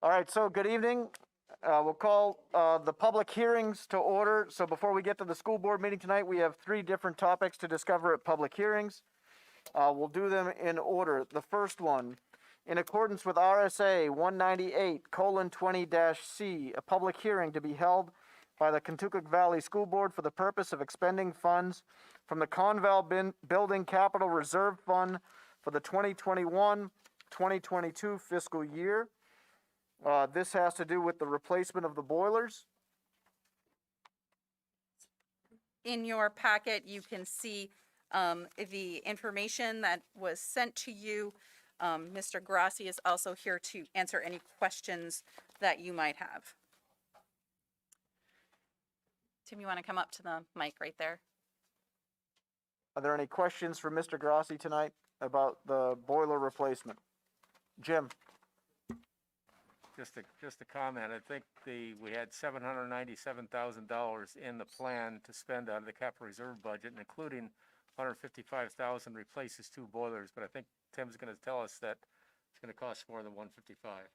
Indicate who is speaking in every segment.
Speaker 1: All right, so good evening. We'll call the public hearings to order. So before we get to the school board meeting tonight, we have 3 different topics to discover at public hearings. We'll do them in order. The first one, in accordance with RSA 198:20-C, a public hearing to be held by the Kentucky Valley School Board for the purpose of expending funds from the Conval Building Capital Reserve Fund for the 2021-2022 fiscal year. This has to do with the replacement of the boilers.
Speaker 2: In your packet, you can see the information that was sent to you. Mr. Grassi is also here to answer any questions that you might have. Tim, you want to come up to the mic right there?
Speaker 1: Are there any questions for Mr. Grassi tonight about the boiler replacement? Jim?
Speaker 3: Just a comment. I think we had $797,000 in the plan to spend out of the capital reserve budget, including $155,000 replaces 2 boilers. But I think Tim's going to tell us that it's going to cost more than $155,000.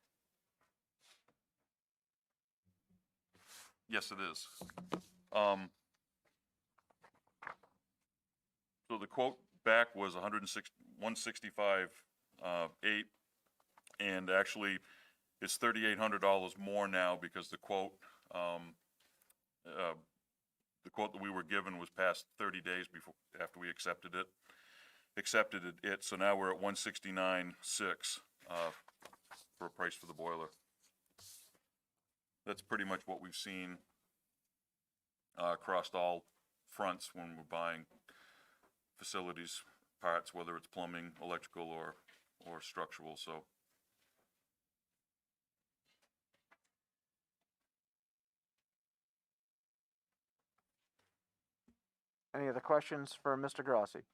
Speaker 4: Yes, it is. So the quote back was $165,800, and actually it's $3,800 more now because the quote that we were given was past 30 days after we accepted it. So now we're at $169,600 for a price for the boiler. That's pretty much what we've seen across all fronts when we're buying facilities parts, whether it's plumbing, electrical, or structural. So
Speaker 1: Any other questions for Mr. Grassi?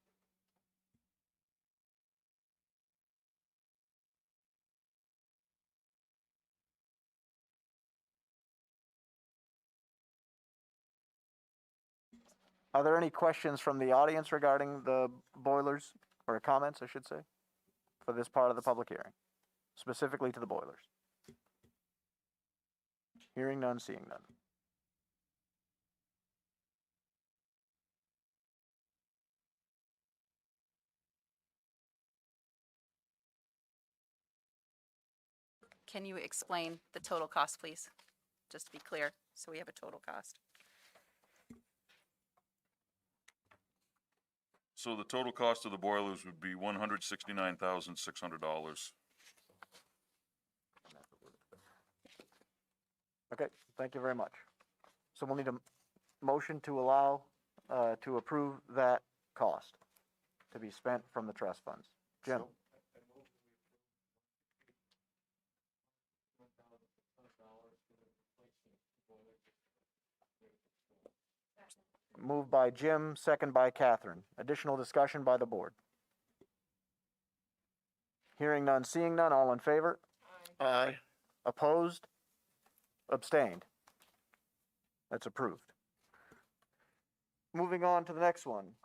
Speaker 1: Are there any questions from the audience regarding the boilers, or comments, I should say, for this part of the public hearing, specifically to the boilers? Hearing none, seeing none.
Speaker 2: Can you explain the total cost, please? Just to be clear, so we have a total cost.
Speaker 4: So the total cost of the boilers would be $169,600.
Speaker 1: Okay, thank you very much. So we'll need a motion to allow, to approve that cost to be spent from the trust funds. Jim? Moved by Jim, second by Catherine. Additional discussion by the board. Hearing none, seeing none, all in favor?
Speaker 5: Aye.
Speaker 1: Opposed? Abstained? That's approved. Moving on to the next one.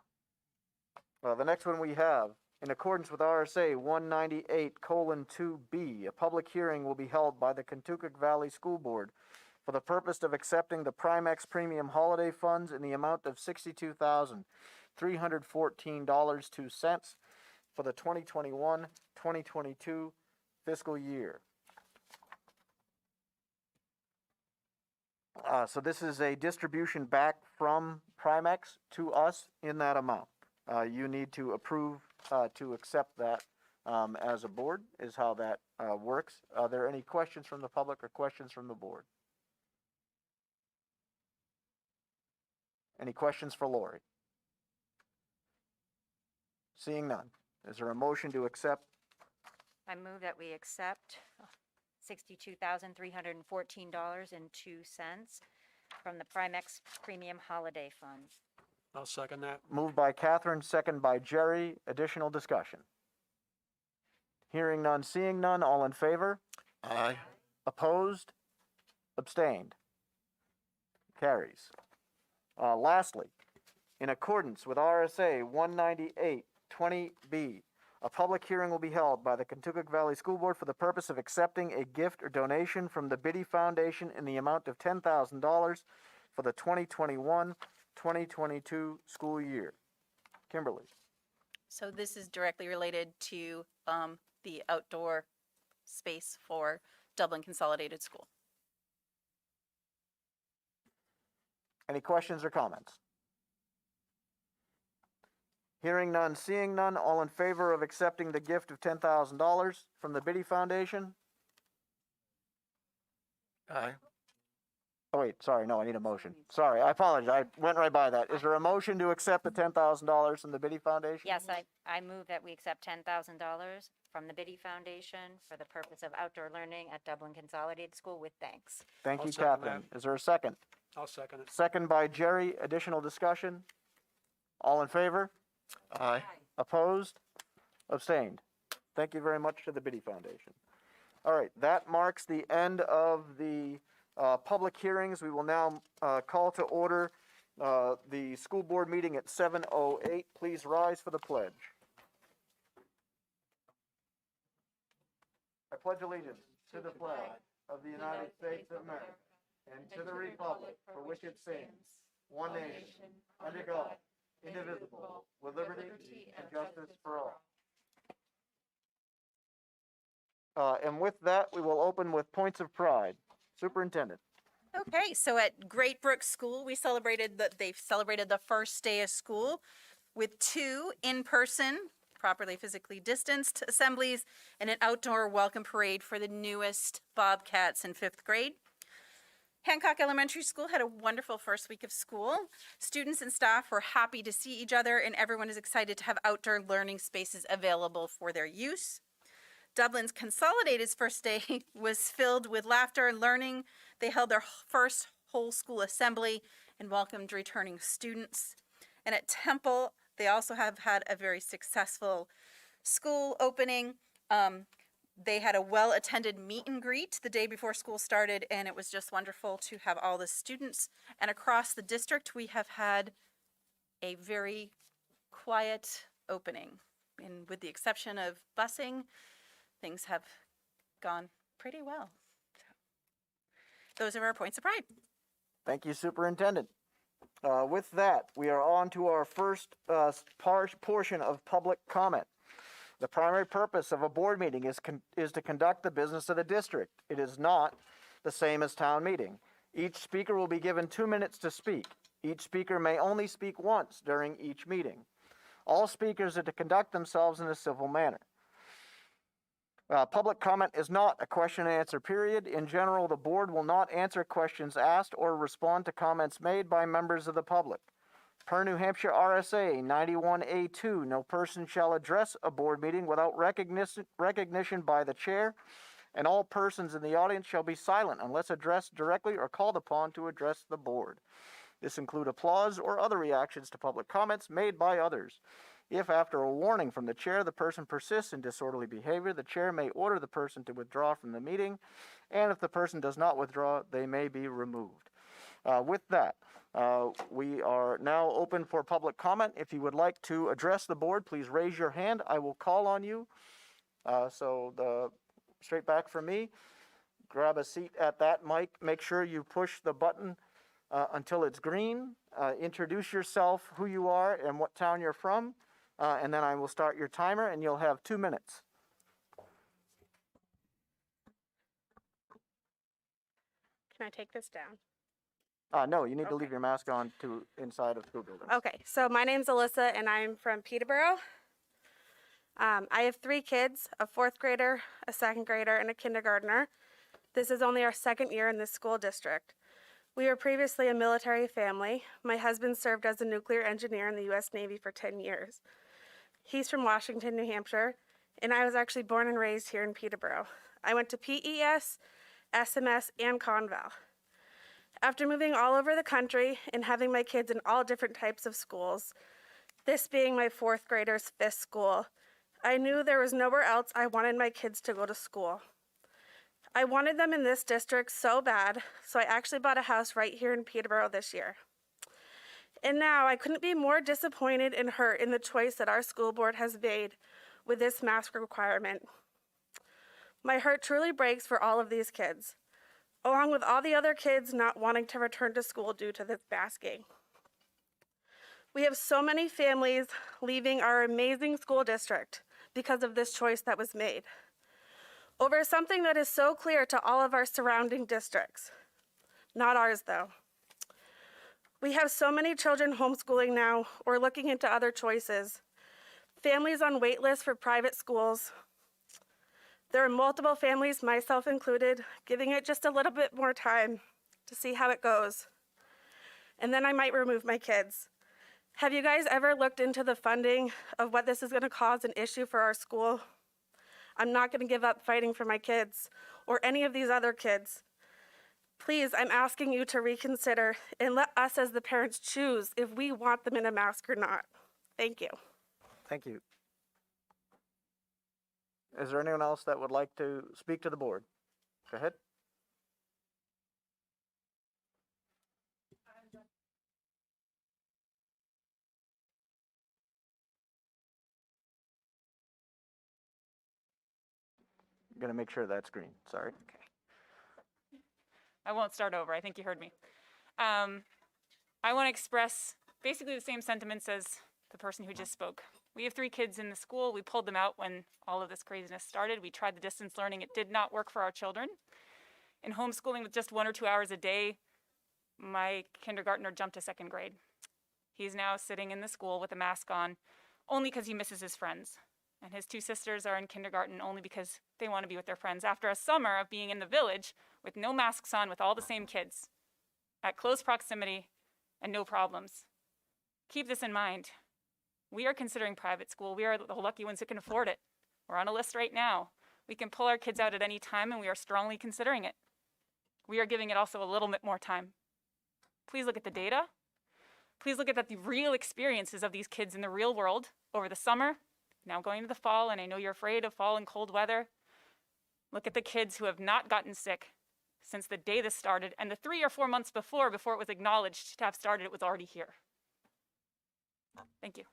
Speaker 1: The next one we have, in accordance with RSA 198:2B, a public hearing will be held by the Kentucky Valley School Board for the purpose of accepting the Primex Premium Holiday Funds in the amount of $62,314.02 for the 2021-2022 fiscal year. So this is a distribution back from Primex to us in that amount. You need to approve to accept that as a board, is how that works. Are there any questions from the public or questions from the board? Any questions for Lori? Seeing none. Is there a motion to accept?
Speaker 6: I move that we accept $62,314.02 from the Primex Premium Holiday Fund.
Speaker 5: I'll second that.
Speaker 1: Moved by Catherine, second by Jerry. Additional discussion. Hearing none, seeing none, all in favor?
Speaker 5: Aye.
Speaker 1: Opposed? Abstained? Carries. Lastly, in accordance with RSA 198:20B, A public hearing will be held by the Kentucky Valley School Board for the purpose of accepting a gift or donation from the Biddy Foundation in the amount of $10,000 for the 2021-2022 school year. Kimberly.
Speaker 2: So this is directly related to the outdoor space for Dublin Consolidated School.
Speaker 1: Any questions or comments? Hearing none, seeing none, all in favor of accepting the gift of $10,000 from the Biddy Foundation?
Speaker 5: Aye.
Speaker 1: Oh, wait, sorry, no, I need a motion. Sorry, I apologize, I went right by that. Is there a motion to accept the $10,000 from the Biddy Foundation?
Speaker 6: Yes, I move that we accept $10,000 from the Biddy Foundation for the purpose of outdoor learning at Dublin Consolidated School with thanks.
Speaker 1: Thank
Speaker 5: I'll
Speaker 1: you,
Speaker 5: second
Speaker 1: Catherine. Is there a second?
Speaker 5: I'll second it.
Speaker 1: Second by Jerry. Additional discussion? All in favor?
Speaker 5: Aye.
Speaker 1: Opposed? Abstained? Thank you very much to the Biddy Foundation. All right, that marks the end of the public hearings. We will now call to order the school board meeting at 7:08. Please rise for the pledge. I pledge allegiance to the flag of the United States of America and to the republic for which it stands, one nation, under God, indivisible, with liberty and justice for all. And with that, we will open with points of pride. Superintendent.
Speaker 2: Okay, so at Great Brook School, they've celebrated the first day of school with 2 in-person, properly physically distanced assemblies and an outdoor welcome parade for the newest Bobcats in 5th grade. Hancock Elementary School had a wonderful first week of school. Students and staff were happy to see each other, and everyone is excited to have outdoor learning spaces available for their use. Dublin's Consolidated's first day was filled with laughter and learning. They held their first whole school assembly and welcomed returning students. And at Temple, they also have had a very successful school opening. They had a well-attended meet and greet the day before school started, and it was just wonderful to have all the students. And across the district, we have had a very quiet opening. And with the exception of busing, things have gone pretty well. So, those are our points of pride.
Speaker 1: Thank you, Superintendent. With that, we are on to our first portion of public comment. The primary purpose of a board meeting is to conduct the business of the district. It is not the same as town meeting. Each speaker will be given 2 minutes to speak. Each speaker may only speak once during each meeting. All speakers are to conduct themselves in a civil manner. Public comment is not a question and answer period. In general, the board will not answer questions asked or respond to comments made by members of the public. Per New Hampshire RSA 91A2, no person shall address a board meeting without recognition by the chair, and all persons in the audience shall be silent unless addressed directly or called upon to address the board. This includes applause or other reactions to public comments made by others. If after a warning from the chair the person persists in disorderly behavior, the chair may order the person to withdraw from the meeting, and if the person does not withdraw, they may be removed. With that, we are now open for public comment. If you would like to address the board, please raise your hand. I will call on you. Straight back from me, grab a seat at that mic. Make sure you push the button until it's green. Introduce yourself, who you are, and what town you're from. And then I will start your timer, and you'll have 2 minutes.
Speaker 7: Can I take this down?
Speaker 1: No, you need to
Speaker 7: Okay.
Speaker 1: leave your mask on to inside of school building.
Speaker 7: Okay, so my name's Alyssa and I'm from Peterborough. I have 3 kids, a 4th grader, a 2nd grader, and a kindergartner. This is only our 2nd year in this school district. We were previously a military family. My husband served as a nuclear engineer in the U.S. Navy for 10 years. He's from Washington, New Hampshire, and I was actually born and raised here in Peterborough. I went to PES, SMS, and Conval. After moving all over the country and having my kids in all different types of schools, this being my 4th grader's 5th school, I knew there was nowhere else I wanted my kids to go to school. I wanted them in this district so bad, so I actually bought a house right here in Peterborough this year. And now I couldn't be more disappointed and hurt in the choice that our school board has made with this mask requirement. My heart truly breaks for all of these kids, along with all the other kids not wanting to return to school due to this masking. We have so many families leaving our amazing school district because of this choice that was made, over something that is so clear to all of our surrounding districts. Not ours, though. We have so many children homeschooling now or looking into other choices. Families on wait lists for private schools. There are multiple families, myself included, giving it just a little bit more time to see how it goes. And then I might remove my kids. Have you guys ever looked into the funding of what this is going to cause an issue for our school? I'm not going to give up fighting for my kids or any of these other kids. Please, I'm asking you to reconsider and let us as the parents choose if we want them in a mask or not. Thank you.
Speaker 1: Thank you. Is there anyone else that would like to speak to the board? Go ahead. I'm gonna make sure that's green, sorry.
Speaker 8: I won't start over. I think you heard me. I want to express basically the same sentiments as the person who just spoke. We have 3 kids in the school. We pulled them out when all of this craziness started. We tried the distance learning. It did not work for our children. In homeschooling with just 1 or 2 hours a day, my kindergartner jumped to 2nd grade. He's now sitting in the school with a mask on only because he misses his friends. And his 2 sisters are in kindergarten only because they want to be with their friends after a summer of being in the village with no masks on with all the same kids at close proximity and no problems. Keep this in mind. We are considering private school. We are the lucky ones who can afford it. We're on a list right now. We can pull our kids out at any time and we are strongly considering it. We are giving it also a little bit more time. Please look at the data. Please look at the real experiences of these kids in the real world over the summer, now going into the fall, and I know you're afraid of fall and cold weather. Look at the kids who have not gotten sick since the day this started, and the 3 or 4 months before it was acknowledged to have started, it was already here. Thank you.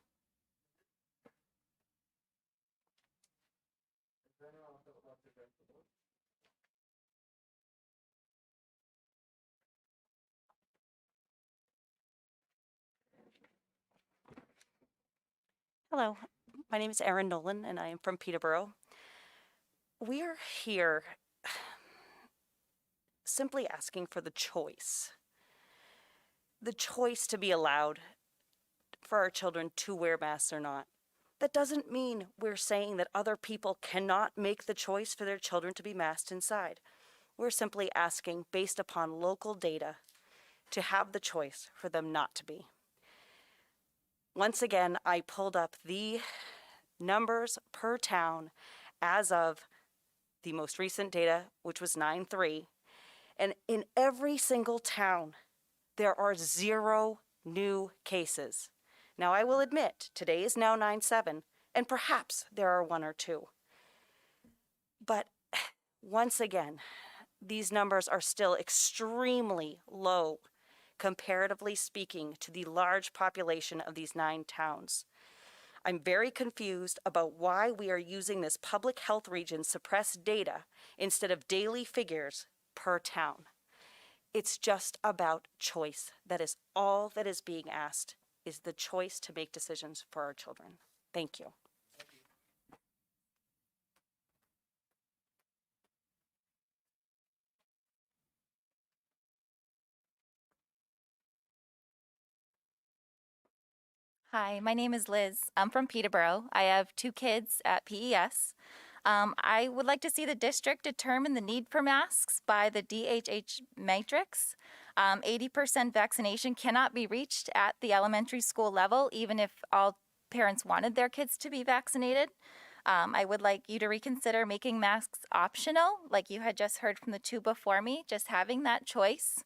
Speaker 9: Hello, my name is Erin Nolan and I am from Peterborough. We are here simply asking for the choice to be allowed for our children to wear masks or not. That doesn't mean we're saying that other people cannot make the choice for their children to be masked inside. We're simply asking, based upon local data, to have the choice for them not to be. Once again, I pulled up the numbers per town as of the most recent data, which was 9/3. And in every single town, there are 0 new cases. Now, I will admit, today is now 9/7, and perhaps there are 1 or 2. But once again, these numbers are still extremely low, comparatively speaking, to the large population of these 9 towns. I'm very confused about why we are using this public health region suppressed data instead of daily figures per town. It's just about choice. That is all that is being asked, is the choice to make decisions for our children. Thank you.
Speaker 10: Hi, my name is Liz. I'm from Peterborough. I have 2 kids at PES. I would like to see the district determine the need for masks by the DHH matrix. 80% vaccination cannot be reached at the elementary school level, even if all parents wanted their kids to be vaccinated. I would like you to reconsider making masks optional, like you had just heard from the 2 before me, just having that choice.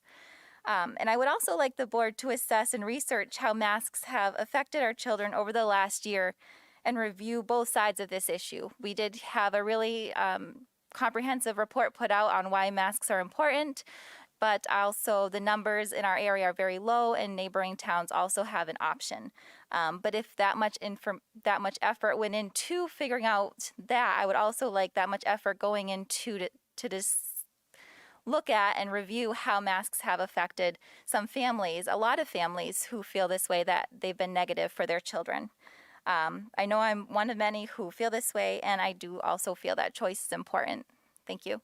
Speaker 10: And I would also like the board to assess and research how masks have affected our children over the last year and review both sides of this issue. We did have a really comprehensive report put out on why masks are important, but also the numbers in our area are very low, and neighboring towns also have an option. But if that much effort went into figuring out that, I would also like that much effort going into to this look at and review how masks have affected some families, a lot of families who feel this way, that they've been negative for their children. I know I'm one of many who feel this way, and I do also feel that choice is important. Thank you.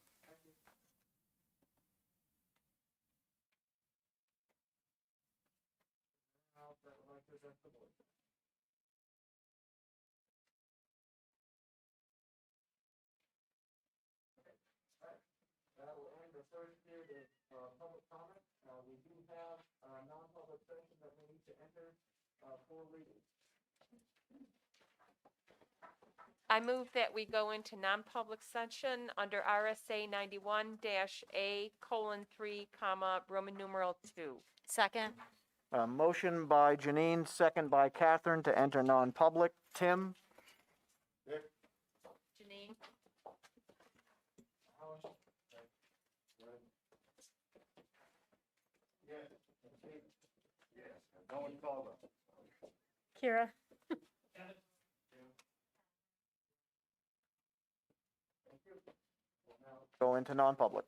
Speaker 1: That will end the first period of public comment. We do have a non-public session that we need to enter for reading.
Speaker 11: I move that we go into non-public session under RSA 91-A:3, Roman numeral 2.
Speaker 6: Second?
Speaker 1: Motion by Janine, second by Catherine to enter non-public. Tim?
Speaker 11: Janine?
Speaker 1: No one called us.
Speaker 7: Kira?
Speaker 1: Go into non-public.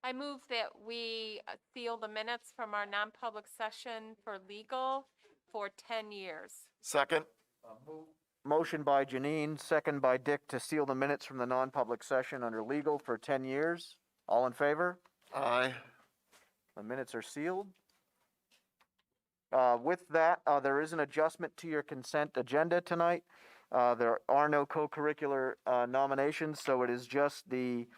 Speaker 11: I move that we seal the minutes from our non-public session for legal for 10 years.
Speaker 5: Second.
Speaker 1: Motion by Janine, second by Dick to seal the minutes from the non-public session under legal for 10 years. All in favor?
Speaker 5: Aye.
Speaker 1: The minutes are sealed. With that, there is an adjustment to your consent agenda tonight. There are no co-curricular nominations, so it is just the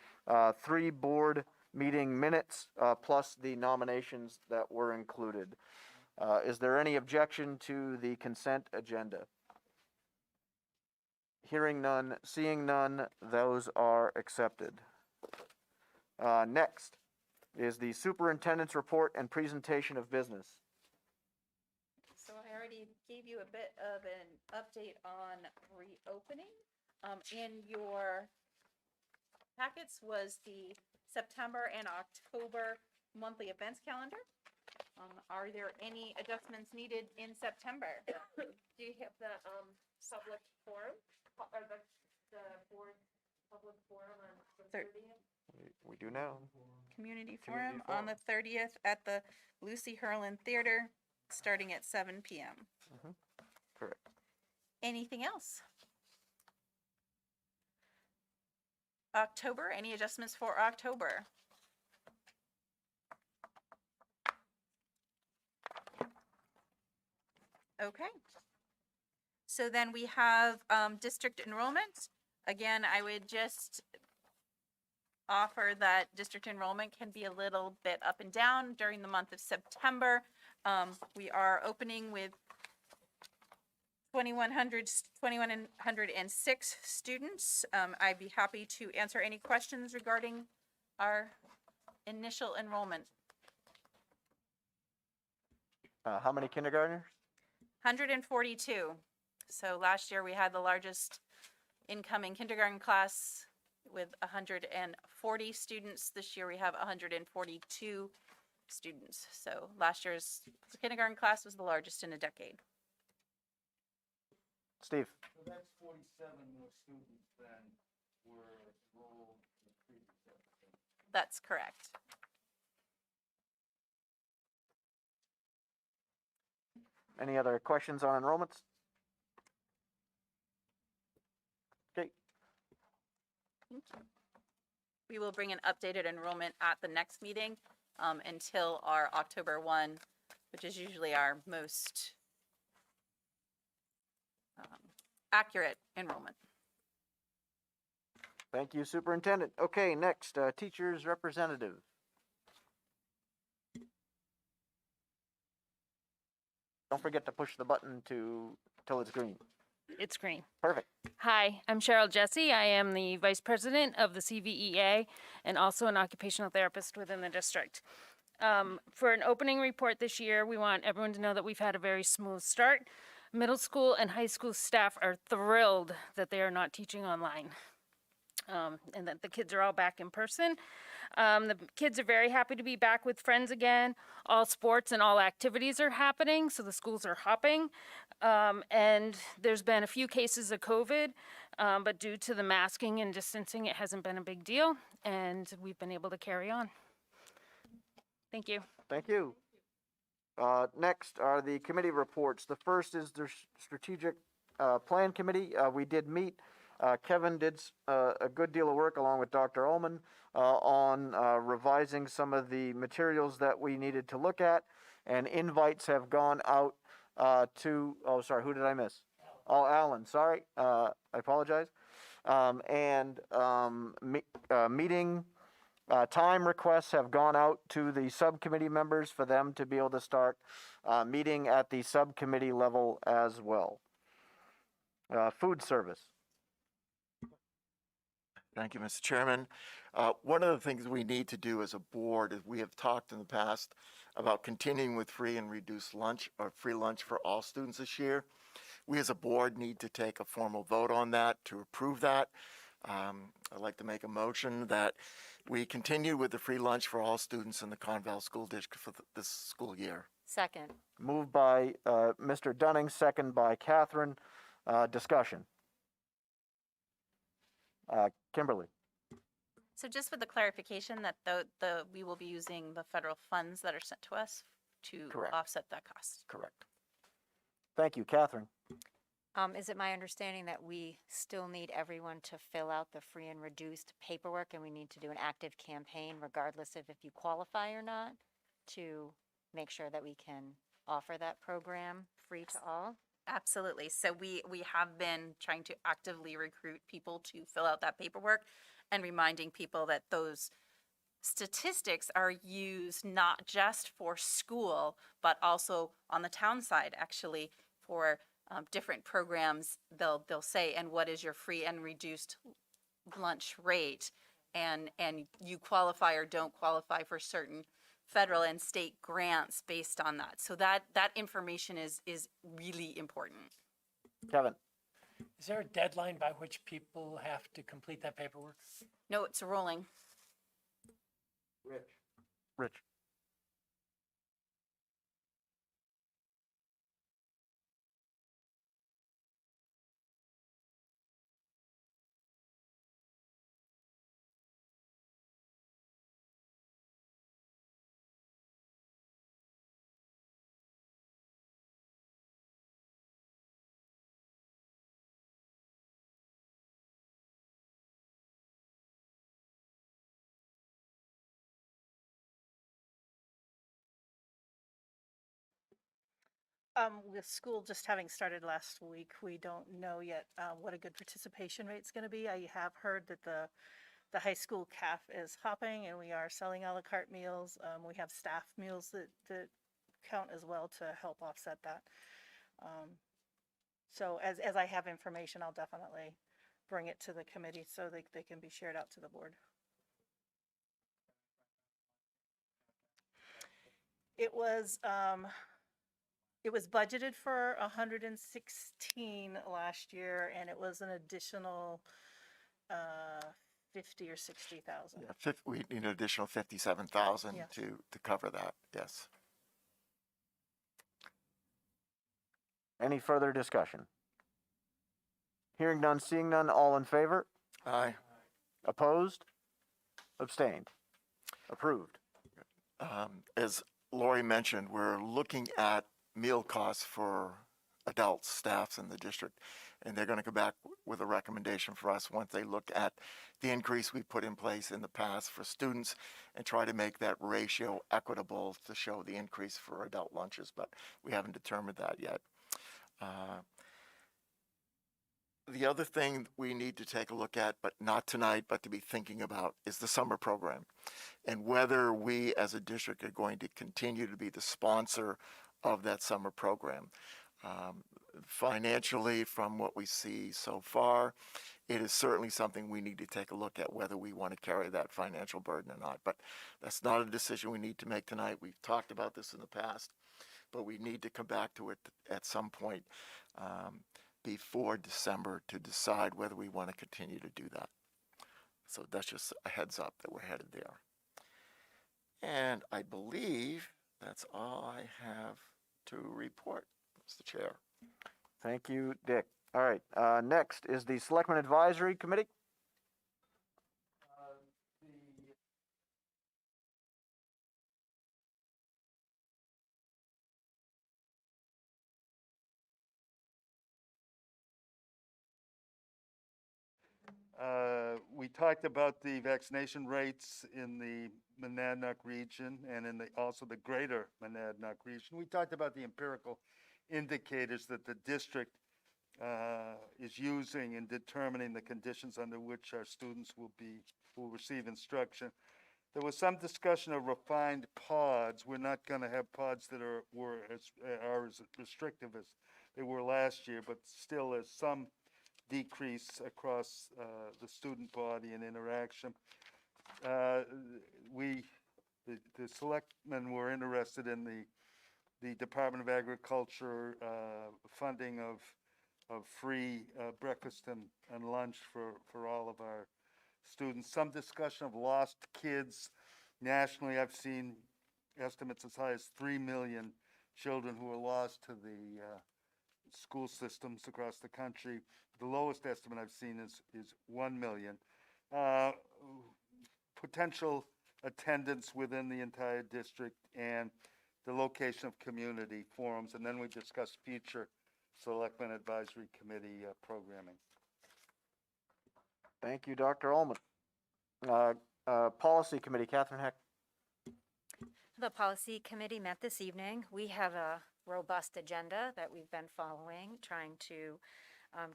Speaker 1: 3 board meeting minutes plus the nominations that were included. Is there any objection to the consent agenda? Hearing none, seeing none, those are accepted. Next is the superintendent's report and presentation of business.
Speaker 2: So I already gave you a bit of an update on reopening. In your packets was the September and October monthly events calendar. Are there any adjustments needed in September?
Speaker 11: Do you have the public forum, or the board public forum on the
Speaker 2: Thir-
Speaker 11: 30th?
Speaker 1: We do now.
Speaker 2: Community
Speaker 1: Community
Speaker 2: Forum on the 30th at the Lucy Hurlin Theater, starting at 7 p.m.
Speaker 1: Correct.
Speaker 2: Anything else? October, any adjustments for October? Okay. So then we have district enrollment. Again, I would just offer that district enrollment can be a little bit up and down during the month of September. We are opening with 2,106 students. I'd be happy to answer any questions regarding our initial enrollment.
Speaker 1: How many kindergartners?
Speaker 2: 142. So last year we had the largest incoming kindergarten class with 140 students. This year we have 142 students. So last year's kindergarten class was the largest in a decade.
Speaker 1: Steve?
Speaker 3: So that's 47 more students than were enrolled in the previous episode.
Speaker 2: That's correct.
Speaker 1: Any other questions on enrollments? Okay,
Speaker 2: We will bring an updated enrollment at the next meeting until our October 1, which is usually our most accurate enrollment.
Speaker 1: thank you, Superintendent. Okay, next, teachers representative. Don't forget to push the button till it's green.
Speaker 12: It's green.
Speaker 1: Perfect.
Speaker 12: Hi, I'm Cheryl Jesse. I am the Vice President of the CVEA and also an occupational therapist within the district. For an opening report this year, we want everyone to know that we've had a very smooth start. Middle school and high school staff are thrilled that they are not teaching online and that the kids are all back in person. The kids are very happy to be back with friends again. All sports and all activities are happening, so the schools are hopping. And there's been a few cases of COVID, but due to the masking and distancing, it hasn't been a big deal, and we've been able to carry on. Thank you.
Speaker 1: Thank you. Next are the committee reports. The first is the strategic plan committee. We did meet. Kevin did a good deal of work along with Dr. Ullman on revising some of the materials that we needed to look at, and invites have gone out to, oh, sorry, who did I miss? Oh, Alan, sorry, I apologize. Meeting time requests have gone out to the subcommittee members for them to be able to start meeting at the subcommittee level as well. Food service.
Speaker 5: Thank you, Mr. Chairman. One of the things we need to do as a board is we have talked in the past about continuing with free and reduced lunch or free lunch for all students this year. We as a board need to take a formal vote on that to approve that. I'd like to make a motion that we continue with the free lunch for all students in the Conval School District for this school year.
Speaker 6: Second.
Speaker 1: Moved by Mr. Dunning, second by Catherine. Discussion. Kimberly.
Speaker 2: So just with the clarification that we will be using the federal funds that are sent to us to
Speaker 1: Correct.
Speaker 2: offset that cost.
Speaker 1: Correct. Thank you, Catherine.
Speaker 6: Is it my understanding that we still need everyone to fill out the free and reduced paperwork, and we need to do an active campaign regardless of if you qualify or not, to make sure that we can offer that program free to all?
Speaker 2: Absolutely. So we have been trying to actively recruit people to fill out that paperwork and reminding people that those statistics are used not just for school, but also on the town side, actually, for different programs. They'll say, and what is your free and reduced lunch rate? And you qualify or don't qualify for certain federal and state grants based on that. So that information is really important.
Speaker 1: Kevin.
Speaker 13: Is there a deadline by which people have to complete that paperwork?
Speaker 2: No, it's rolling.
Speaker 1: Rich.
Speaker 14: With school just having started last week, we don't know yet what a good participation rate's going to be. I have heard that the high school CAF is hopping, and we are selling a la carte meals. We have staff meals that count as well to help offset that. So as I have information, I'll definitely bring it to the committee so they can be shared out to the board. It was budgeted for 116 last year, and it was an additional 50 or 60,000.
Speaker 5: Yeah, we need an additional 57,000
Speaker 14: Yes.
Speaker 5: to cover that, yes.
Speaker 1: Any further discussion? Hearing none, seeing none, all in favor?
Speaker 5: Aye.
Speaker 1: Opposed? Abstained? Approved.
Speaker 5: As Lori mentioned, we're looking at meal costs for adults, staffs in the district, and they're going to come back with a recommendation for us once they look at the increase we put in place in the past for students and try to make that ratio equitable to show the increase for adult lunches, but we haven't determined that yet. The other thing we need to take a look at, but not tonight, but to be thinking about, is the summer program and whether we as a district are going to continue to be the sponsor of that summer program. Financially, from what we see so far, it is certainly something we need to take a look at whether we want to carry that financial burden or not. But that's not a decision we need to make tonight. We've talked about this in the past, but we need to come back to it at some point before December to decide whether we want to continue to do that. So that's just a heads up that we're headed there. And I believe that's all I have to report, Mr. Chair.
Speaker 1: Thank you, Dick. All right, next is the Selectmen Advisory Committee.
Speaker 15: We talked about the vaccination rates in the Monadnock region and in also the greater Monadnock region. We talked about the empirical indicators that the district is using in determining the conditions under which our students will receive instruction. There was some discussion of refined pods. We're not going to have pods that are as restrictive as they were last year, but still there's some decrease across the student body and interaction. The selectmen were interested in the Department of Agriculture funding of free breakfast and lunch for all of our students. Some discussion of lost kids. Nationally, I've seen estimates as high as 3 million children who are lost to the school systems across the country. The lowest estimate I've seen is 1 million. potential attendance within the entire district and the location of community forums, and then we discuss future Selectmen Advisory Committee programming.
Speaker 1: Thank you, Dr. Ullman. Policy Committee, Catherine Heck.
Speaker 6: The policy committee met this evening. We have a robust agenda that we've been following, trying to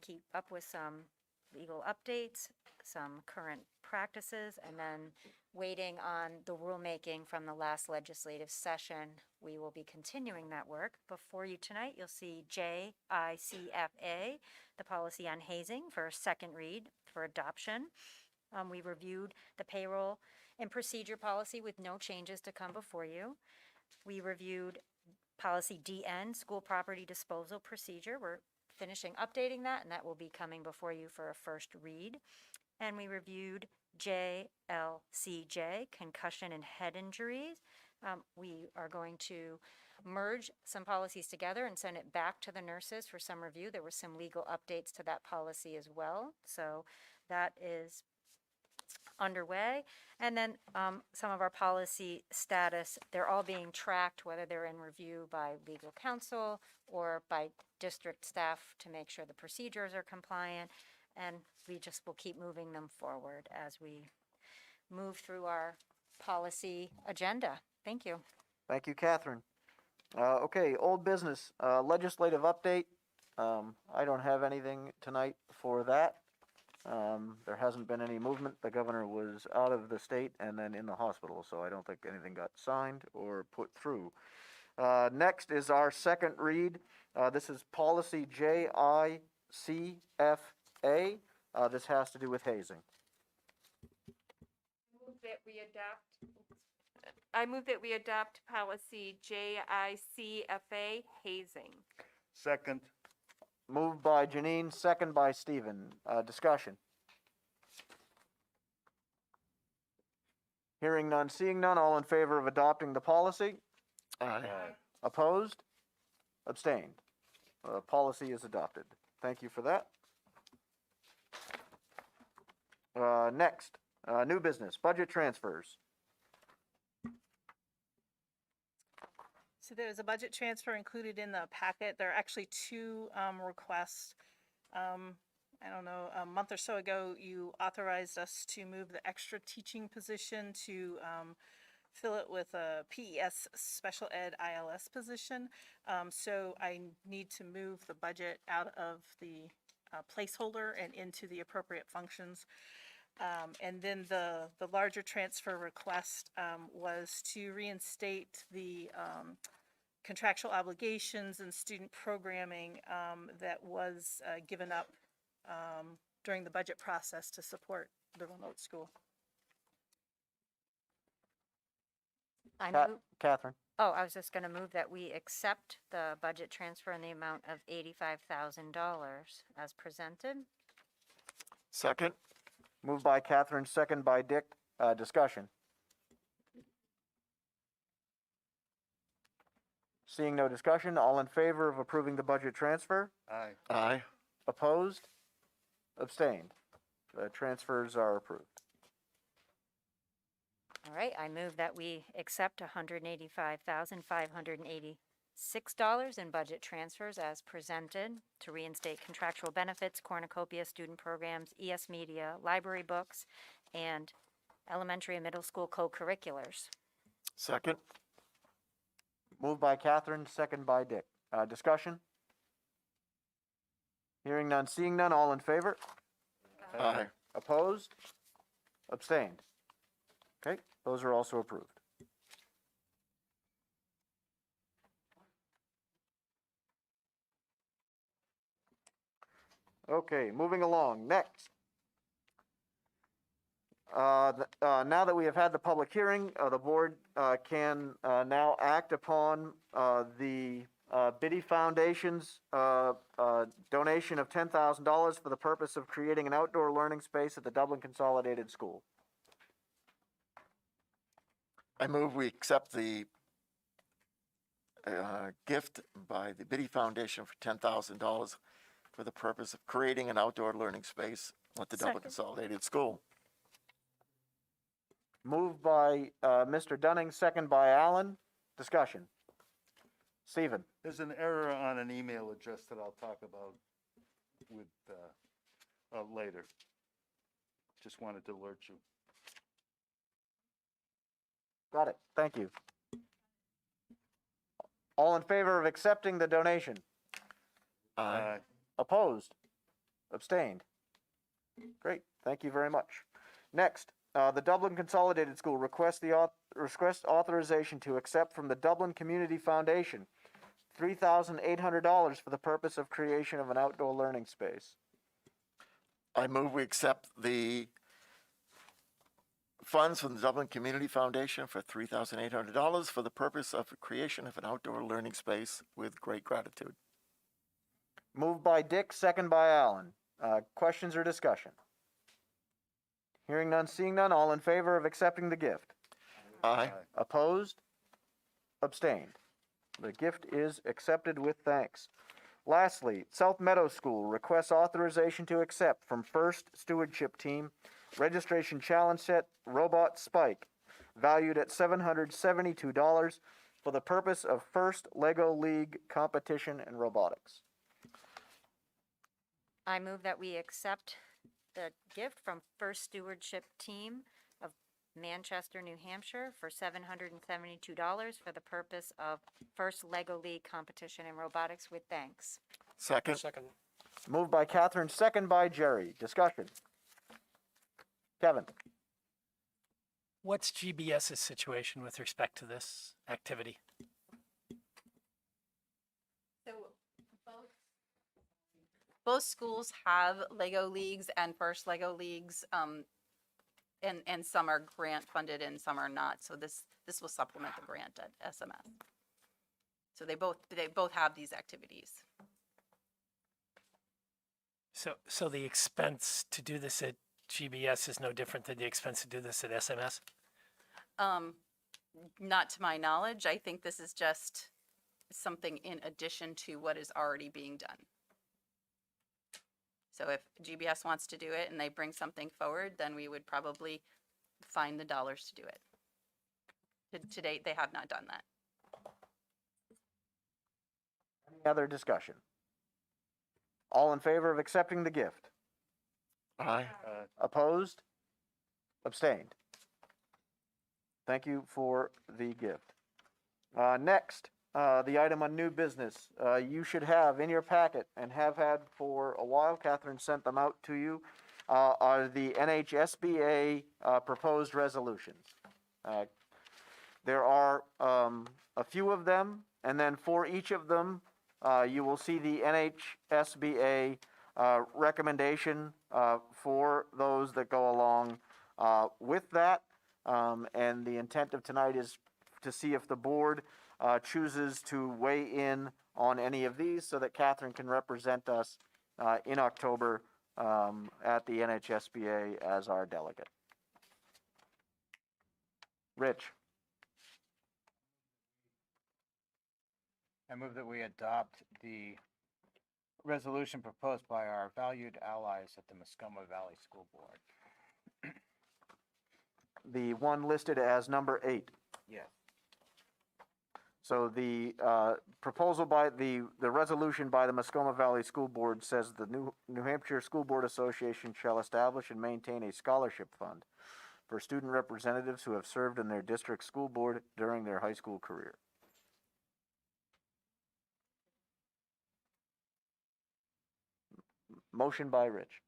Speaker 6: keep up with some legal updates, some current practices, and then waiting on the rulemaking from the last legislative session. We will be continuing that work. Before you tonight, you'll see JICFA, the policy on hazing, for a second read for adoption. We reviewed the payroll and procedure policy with no changes to come before you. We reviewed policy DN, school property disposal procedure. We're finishing updating that, and that will be coming before you for a first read. And we reviewed JLCJ, concussion and head injuries. We are going to merge some policies together and send it back to the nurses for some review. There were some legal updates to that policy as well. So that is underway. And then some of our policy status, they're all being tracked, whether they're in review by legal counsel or by district staff to make sure the procedures are compliant. And we just will keep moving them forward as we move through our policy agenda. Thank you.
Speaker 1: Thank you, Catherine. Okay, old business, legislative update. I don't have anything tonight for that. There hasn't been any movement. The governor was out of the state and then in the hospital, so I don't think anything got signed or put through. Next is our second read. This is policy JICFA. This has to do with hazing.
Speaker 11: I move that we adopt policy JICFA, hazing.
Speaker 15: Second.
Speaker 1: Moved by Janine, second by Stephen. Discussion. Hearing none, seeing none, all in favor of adopting the policy?
Speaker 5: Aye.
Speaker 1: Opposed? Abstained? Policy is adopted. Thank you for that. Next, new business, budget transfers.
Speaker 14: So there's a budget transfer included in the packet. There are actually two requests. I don't know, a month or so ago, you authorized us to move the extra teaching position to fill it with a PES special ed ILS position. So I need to move the budget out of the placeholder and into the appropriate functions. And then the larger transfer request was to reinstate the contractual obligations and student programming that was given up during the budget process to support the remote school.
Speaker 1: Catherine.
Speaker 6: Oh, I was just going to move that we accept the budget transfer in the amount of $85,000 as presented.
Speaker 5: Second.
Speaker 1: Moved by Catherine, second by Dick. Discussion. Seeing no discussion, all in favor of approving the budget transfer?
Speaker 15: Aye.
Speaker 5: Aye.
Speaker 1: Opposed? Abstained? The transfers are approved.
Speaker 6: All right, I move that we accept $185,586 in budget transfers as presented to reinstate contractual benefits, cornucopia, student programs, ES media, library books, and elementary and middle school co-curriculars.
Speaker 5: Second.
Speaker 1: Moved by Catherine, second by Dick. Discussion? Hearing none, seeing none, all in favor?
Speaker 5: Aye.
Speaker 1: Opposed? Abstained? Okay, those are also approved. Okay, moving along. Next. Now that we have had the public hearing, the board can now act upon the Biddy Foundation's donation of $10,000 for the purpose of creating an outdoor learning space at the Dublin Consolidated School.
Speaker 5: I move we accept the gift by the Biddy Foundation for $10,000 for the purpose of creating an outdoor learning space at the Dublin
Speaker 6: Second.
Speaker 5: Consolidated School.
Speaker 1: Moved by Mr. Dunning, second by Allen. Discussion. Stephen.
Speaker 15: There's an error on an email address that I'll talk about with, later. Just wanted to alert you.
Speaker 1: Got it. Thank you. All in favor of accepting the donation?
Speaker 5: Aye.
Speaker 1: Opposed? Abstained? Great, thank you very much. Next, the Dublin Consolidated School requests authorization to accept from the Dublin Community Foundation $3,800 for the purpose of creation of an outdoor learning space.
Speaker 5: I move we accept the funds from the Dublin Community Foundation for $3,800 for the purpose of the creation of an outdoor learning space with great gratitude.
Speaker 1: Moved by Dick, second by Allen. Questions or discussion? Hearing none, seeing none, all in favor of accepting the gift?
Speaker 5: Aye.
Speaker 1: Opposed? Abstained. The gift is accepted with thanks. Lastly, South Meadow School requests authorization to accept from First Stewardship Team registration challenge set Robot Spike, valued at $772 for the purpose of First Lego League competition in robotics.
Speaker 6: I move that we accept the gift from First Stewardship Team of Manchester, New Hampshire for $772 for the purpose of First Lego League competition in robotics with thanks.
Speaker 5: Second.
Speaker 13: Second.
Speaker 1: Moved by Catherine, second by Jerry. Discussion. Kevin.
Speaker 13: What's GBS's situation with respect to this activity?
Speaker 2: So both schools have Lego leagues and First Lego leagues, and some are grant funded and some are not. So this will supplement the grant at SMS. So they both have these activities.
Speaker 13: So the expense to do this at GBS is no different than the expense to do this at SMS?
Speaker 2: Not to my knowledge. I think this is just something in addition to what is already being done. So if GBS wants to do it and they bring something forward, then we would probably find the dollars to do it. To date, they have not done that.
Speaker 1: Any other discussion? All in favor of accepting the gift?
Speaker 5: Aye.
Speaker 1: Opposed? Abstained? Thank you for the gift. Next, the item on new business. You should have in your packet, and have had for a while, Catherine sent them out to you, are the NHSBA proposed resolutions. There are a few of them, and then for each of them, you will see the NHSBA recommendation for those that go along with that. And the intent of tonight is to see if the board chooses to weigh in on any of these so that Catherine can represent us in October at the NHSBA as our delegate. Rich.
Speaker 16: I move that we adopt the resolution proposed by our valued allies at the Muskoma Valley School Board.
Speaker 1: The one listed as number 8.
Speaker 16: Yes.
Speaker 1: So the proposal by the resolution by the Muskoma Valley School Board says the New Hampshire School Board Association shall establish and maintain a scholarship fund for student representatives who have served in their district school board during their high school career. Motion by Rich.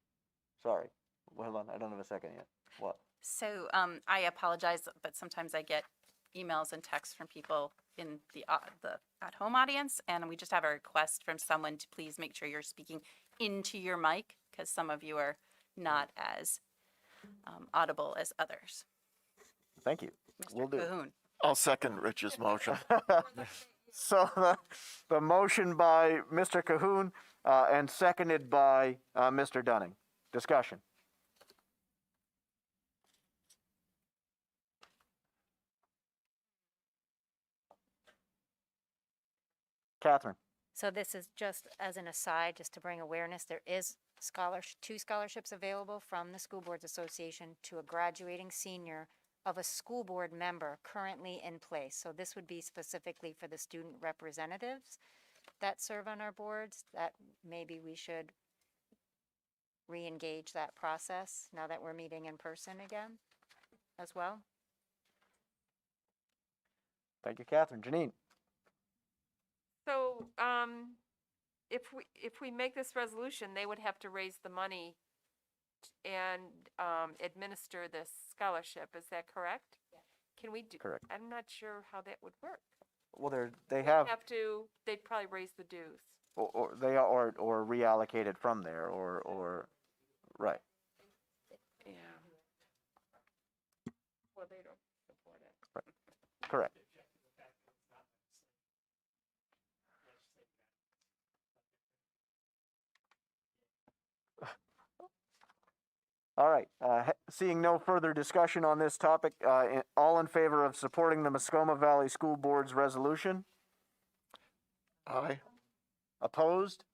Speaker 1: Sorry. Well, hold on. I don't have a second yet. What?
Speaker 2: So I apologize, but sometimes I get emails and texts from people in the at-home audience, and we just have a request from someone to please make sure you're speaking into your mic, because some of you are not as audible as others.
Speaker 1: Thank you.
Speaker 2: Mr.
Speaker 1: Will do.
Speaker 2: Cahoon.
Speaker 5: I'll second Rich's motion.
Speaker 1: So the motion by Mr. Cahoon and seconded by Mr. Dunning. Discussion. Catherine.
Speaker 6: So this is just as an aside, just to bring awareness, there is two scholarships available from the School Boards Association to a graduating senior of a school board member currently in place. So this would be specifically for the student representatives that serve on our boards, that maybe we should re-engage that process now that we're meeting in person again as well.
Speaker 1: Thank you, Catherine. Janine?
Speaker 11: So, if we make this resolution, they would have to raise the money and, administer this scholarship, is that correct? Yes. Can we do?
Speaker 1: Correct.
Speaker 11: I'm not sure how that would work.
Speaker 1: Well, they
Speaker 11: We'd
Speaker 1: have,
Speaker 11: have to, they'd probably raise the dues.
Speaker 1: or reallocate it from there, or, right.
Speaker 11: Yeah. Well, they don't support it.
Speaker 1: Correct. All right, seeing no further discussion on this topic, all in favor of supporting the Muskoma Valley School Board's resolution?
Speaker 5: Aye.
Speaker 1: Opposed?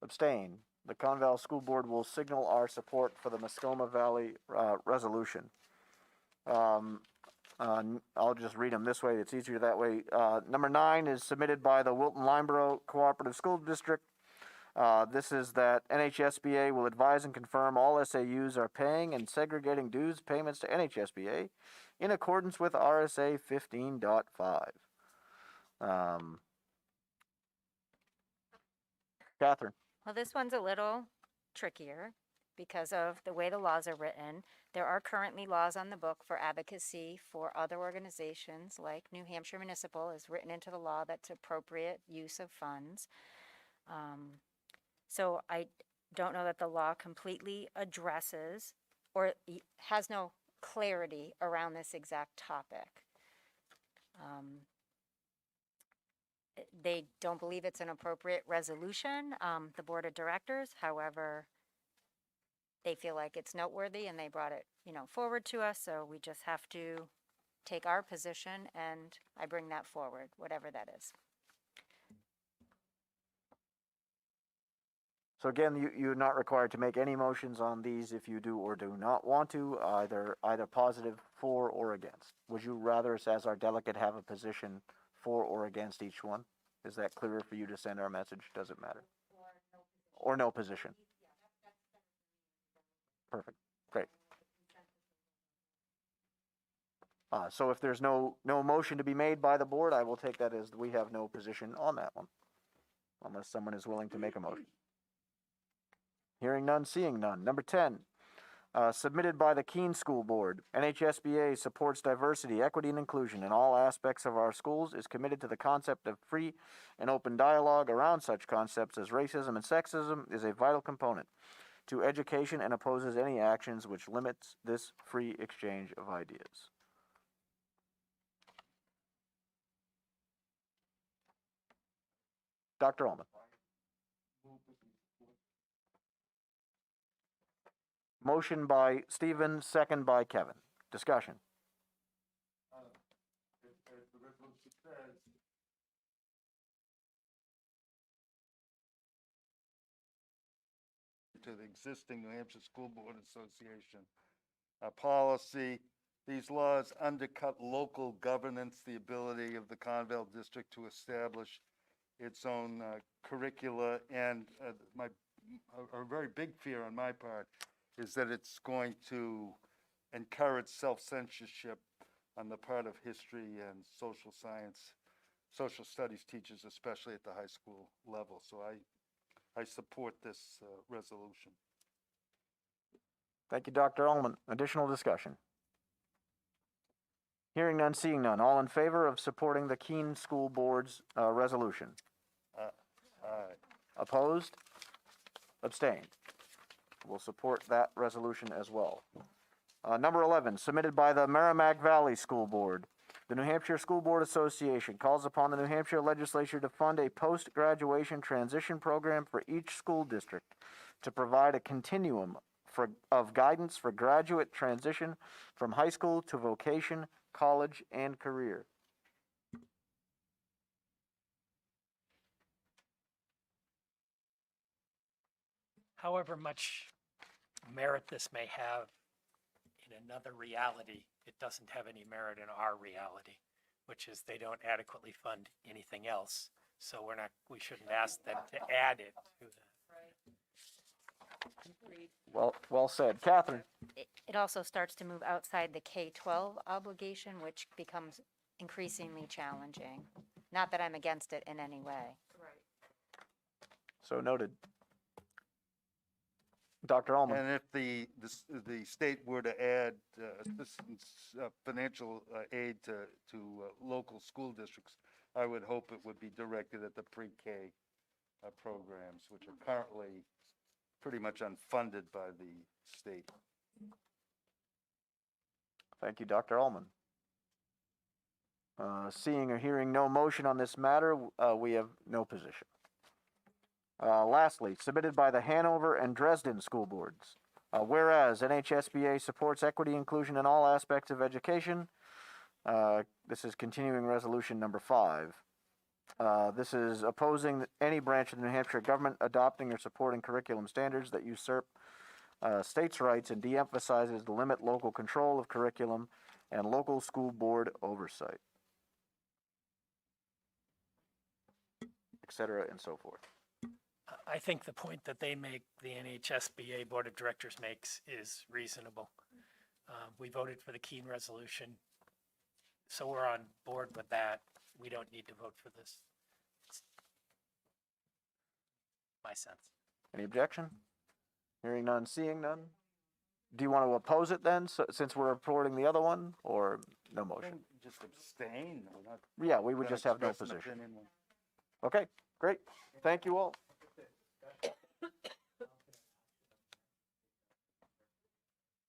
Speaker 1: Abstain. The Conval School Board will signal our support for the Muskoma Valley resolution. I'll just read them this way, it's easier that way. Number 9 is submitted by the Wilton Lineborough Cooperative School District. This is that NHSBA will advise and confirm all SAUs are paying and segregating dues payments to NHSBA in accordance with RSA 15.5. Catherine?
Speaker 6: Well, this one's a little trickier because of the way the laws are written. There are currently laws on the book for advocacy for other organizations, like New Hampshire Municipal is written into the law that's appropriate use of funds. So I don't know that the law completely addresses or has no clarity around this exact topic. They don't believe it's an appropriate resolution, the board of directors. However, they feel like it's noteworthy and they brought it, forward to us. So we just have to take our position and I bring that forward, whatever that is.
Speaker 1: So again, you're not required to make any motions on these if you do or do not want to, either positive, for, or against. Would you rather us as our delegate have a position for or against each one? Is that clearer for you to send our message? Does it matter? Or no position? Perfect, great. So if there's no motion to be made by the board, I will take that as we have no position on that one, unless someone is willing to make a motion. Hearing none, seeing none. Number 10, submitted by the Keene School Board. NHSBA supports diversity, equity, and inclusion in all aspects of our schools, is committed to the concept of free and open dialogue around such concepts as racism and sexism is a vital component to education and opposes any actions which limits this free exchange of ideas. Dr. Ullman. Motion by Stephen, second by Kevin. Discussion.
Speaker 15: As the resolution says, to the existing New Hampshire School Board Association policy, these laws undercut local governance, the ability of the Conval District to establish its own curricula, and a very big fear on my part is that it's going to encourage self-censorship on the part of history and social science, social studies teachers, especially at the high school level. So I support this resolution.
Speaker 1: Thank you, Dr. Ullman. Additional discussion. Hearing none, seeing none. All in favor of supporting the Keene School Board's resolution?
Speaker 15: Aye.
Speaker 1: Opposed? Abstained? We'll support that resolution as well. Number 11, submitted by the Merrimack Valley School Board. The New Hampshire School Board Association calls upon the New Hampshire Legislature to fund a post-graduation transition program for each school district to provide a continuum of guidance for graduate transition from high school to vocation, college, and career.
Speaker 13: However much merit this may have in another reality, it doesn't have any merit in our reality, which is they don't adequately fund anything else. So we shouldn't ask them to add it to that.
Speaker 1: Well said. Catherine?
Speaker 6: It also starts to move outside the K-12 obligation, which becomes increasingly challenging. Not that I'm against it in any way.
Speaker 1: So noted. Dr. Allman?
Speaker 15: And if the state were to add assistance, financial aid to local school districts, I would hope it would be directed at the pre-K programs, which are currently pretty much unfunded by the state.
Speaker 1: Thank you, Dr. Allman. Seeing or hearing no motion on this matter, we have no position. Lastly, submitted by the Hanover and Dresden school boards. Whereas NHSBA supports equity inclusion in all aspects of education. This is continuing resolution number 5. This is opposing any branch of the New Hampshire government adopting or supporting curriculum standards that usurp states' rights and de-emphasizes the limit local control of curriculum and local school board oversight, etc., and so forth.
Speaker 13: I think the point that they make, the NHSBA Board of Directors makes, is reasonable. We voted for the Keene resolution, so we're on board with that. We don't need to vote for this. It's my sense.
Speaker 1: Any objection? Hearing none, seeing none. Do you want to oppose it then, since we're reporting the other one, or no motion?
Speaker 15: Just abstain. We're not
Speaker 1: Yeah, we would
Speaker 15: gonna
Speaker 1: just have no
Speaker 15: express an
Speaker 1: position.
Speaker 15: opinion.
Speaker 1: Okay, great. Thank you all.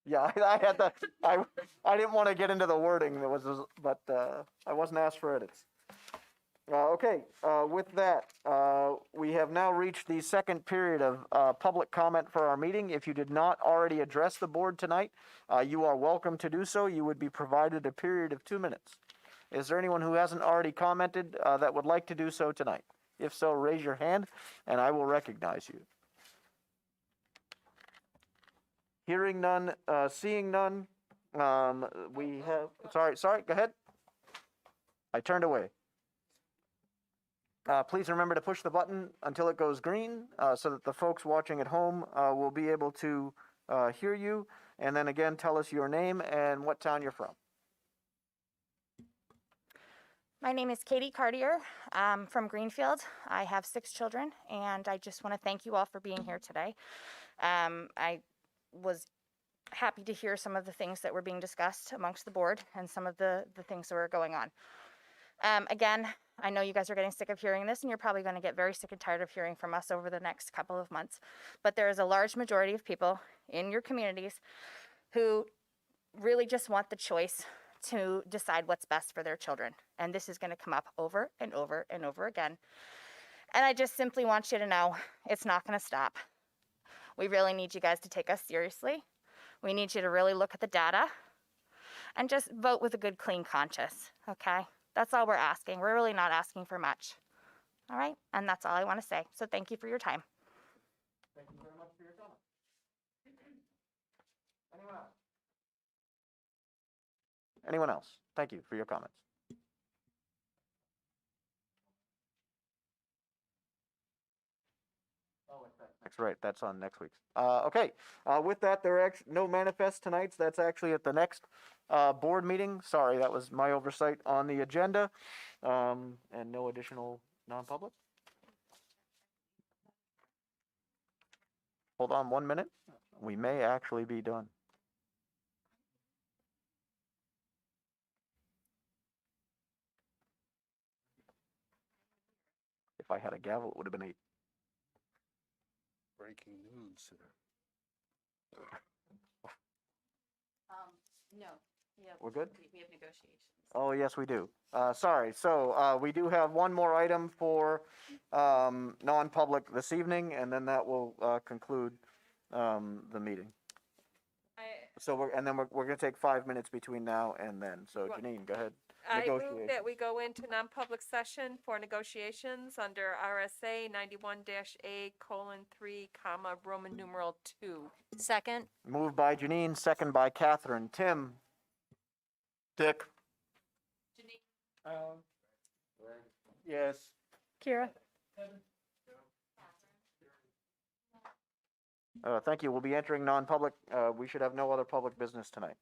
Speaker 1: Yeah, I had the, I didn't want to get into the wording that was, but I wasn't asked for edits. Okay, with that, we have now reached the second period of public comment for our meeting. If you did not already address the board tonight, you are welcome to do so. You would be provided a period of 2 minutes. Is there anyone who hasn't already commented that would like to do so tonight? If so, raise your hand and I will recognize you. Hearing none, seeing none, we have, sorry, go ahead. I turned away. Please remember to push the button until it goes green so that the folks watching at home will be able to hear you. And then again, tell us your name and what town you're from.
Speaker 17: My name is Katie Cartier. I'm from Greenfield. I have 6 children, and I just want to thank you all for being here today. I was happy to hear some of the things that were being discussed amongst the board and some of the things that were going on. Again, I know you guys are getting sick of hearing this, and you're probably going to get very sick and tired of hearing from us over the next couple of months. But there is a large majority of people in your communities who really just want the choice to decide what's best for their children. And this is going to come up over and over and over again. And I just simply want you to know it's not going to stop. We really need you guys to take us seriously. We need you to really look at the data and just vote with a good, clean conscience, okay? That's all we're asking. We're really not asking for much, all right? And that's all I want to say. So thank you for your time.
Speaker 1: Thank you very much for your comment. Anyone else? Anyone else? Thank you for your comments. That's right, that's on next week's. Okay, with that, there are no manifests tonight. That's actually at the next board meeting. Sorry, that was my oversight on the agenda. And no additional non-public. Hold on 1 minute. We may actually be done. If I had a gavel, it would have been 8.
Speaker 15: Breaking news.
Speaker 2: No.
Speaker 1: We're good?
Speaker 2: We have negotiations.
Speaker 1: Oh, yes, we do. Sorry, so we do have one more item for non-public this evening, and then that will conclude the meeting. So we're going to take 5 minutes between now and then. So Janine, go ahead.
Speaker 11: I move that we go into non-public session for negotiations under RSA 91-A:3, Roman numeral 2.
Speaker 6: Second.
Speaker 1: Moved by Janine, second by Catherine. Tim? Dick?
Speaker 15: Yes.
Speaker 12: Kira?
Speaker 1: Thank you. We'll be entering non-public. We should have no other public business tonight.